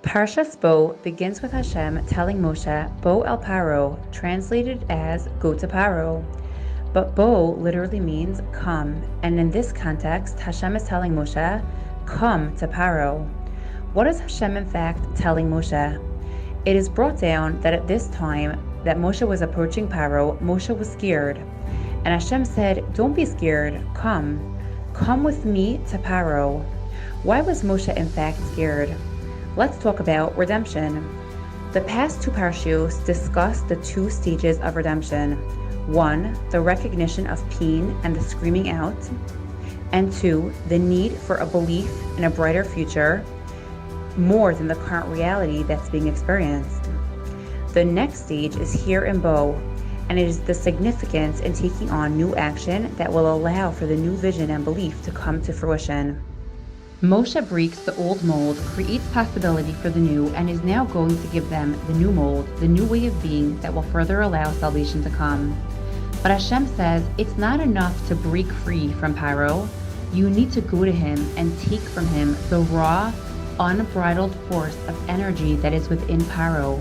Parshas Bo begins with Hashem telling Moshe, Bo el Paro, translated as go to Paro. But Bo literally means come, and in this context, Hashem is telling Moshe, come to Paro. What is Hashem in fact telling Moshe? It is brought down that at this time that Moshe was approaching Paro, Moshe was scared. And Hashem said, don't be scared, come with me to Paro. Why was Moshe in fact scared? Let's talk about redemption. The past two parshios discuss the two stages of redemption. One, the recognition of pain and the screaming out. And two, the need for a belief in a brighter future, more than the current reality that's being experienced. The next stage is here in Bo, and it is the significance in taking on new action that will allow for the new vision and belief to come to fruition. Moshe breaks the old mold, creates possibility for the new, and is now going to give them the new mold, the new way of being that will further allow salvation to come. But Hashem says it's not enough to break free from Paro. You need to go to him and take from him the raw, unbridled force of energy that is within Paro.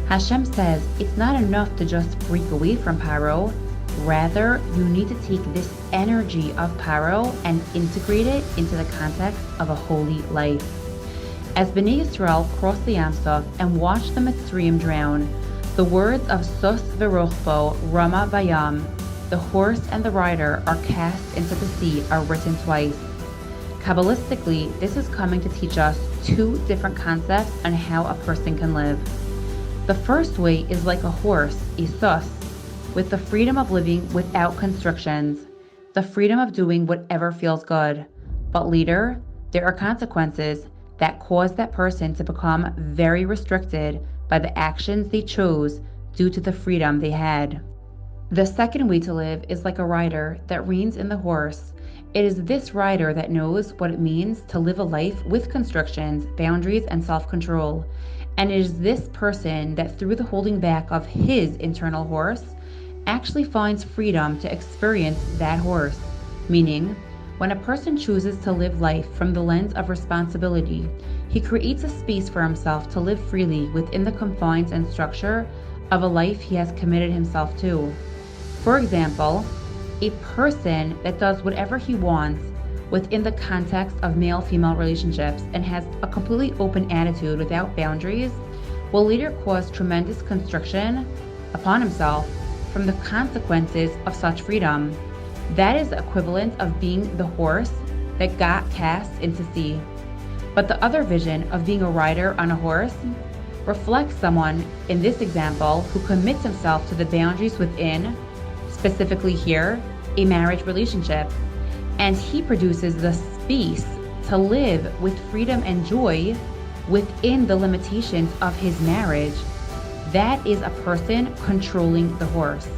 Hashem says it's not enough to just break away from Paro. Rather, you need to take this energy of Paro and integrate it into the context of a holy life. As Bnei Yisrael crossed the Yam Suf and watched the Mitzrayim drown, the words of Sus v'Rochbo, Rama v'Yam, the horse and the rider are cast into the sea, are written twice. Kabbalistically, this is coming to teach us two different concepts on how a person can live. The first way is like a horse, a sus, with the freedom of living without constrictions, the freedom of doing whatever feels good. But later, there are consequences that cause that person to become very restricted by the actions they chose due to the freedom they had. The second way to live is like a rider that reins in the horse. It is this rider that knows what it means to live a life with constrictions, boundaries, and self-control. And it is this person that through the holding back of his internal horse, actually finds freedom to experience that horse. Meaning, when a person chooses to live life from the lens of responsibility, he creates a space for himself to live freely within the confines and structure of a life he has committed himself to. For example, a person that does whatever he wants within the context of male-female relationships and has a completely open attitude without boundaries will later cause tremendous constriction upon himself from the consequences of such freedom. That is the equivalent of being the horse that got cast into sea. But the other vision of being a rider on a horse reflects someone, in this example, who commits himself to the boundaries within, specifically here, a marriage relationship. And he produces the space to live with freedom and joy within the limitations of his marriage. That is a person controlling the horse.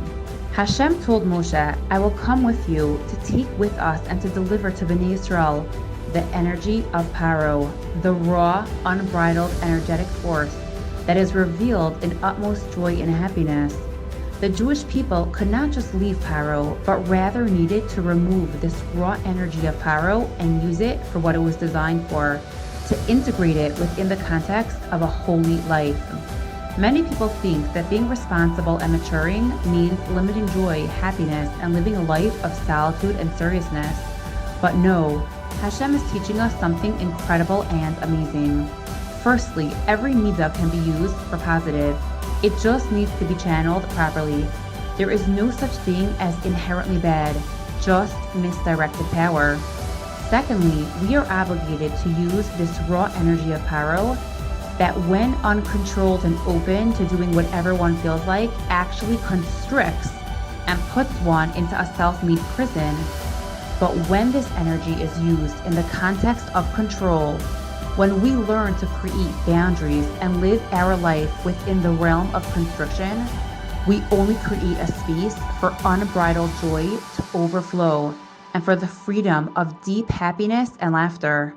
Hashem told Moshe, I will come with you to take with us and to deliver to Bnei Yisrael the energy of Paro, the raw, unbridled, energetic force that is revealed in utmost joy and happiness. The Jewish people could not just leave Paro, but rather needed to remove this raw energy of Paro and use it for what it was designed for, to integrate it within the context of a holy life. Many people think that being responsible and maturing means limiting joy, happiness, and living a life of solitude and seriousness. But no, Hashem is teaching us something incredible and amazing. Firstly, every midah can be used for positive. It just needs to be channeled properly. There is no such thing as inherently bad, just misdirected power. Secondly, we are obligated to use this raw energy of Paro that when uncontrolled and open to doing whatever one feels like, actually constricts and puts one into a self-made prison. But when this energy is used in the context of control, when we learn to create boundaries and live our life within the realm of constriction, we only create a space for unbridled joy to overflow and for the freedom of deep happiness and laughter.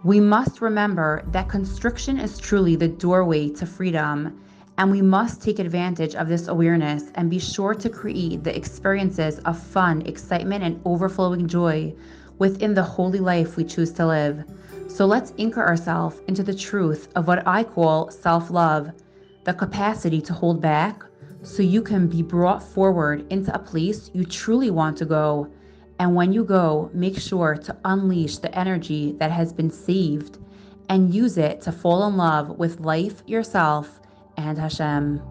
We must remember that constriction is truly the doorway to freedom, and we must take advantage of this awareness and be sure to create the experiences of fun, excitement, and overflowing joy within the holy life we choose to live. So let's anchor ourselves into the truth of what I call self-love, the capacity to hold back so you can be brought forward into a place you truly want to go. And when you go, make sure to unleash the energy that has been saved and use it to fall in love with life, yourself, and Hashem.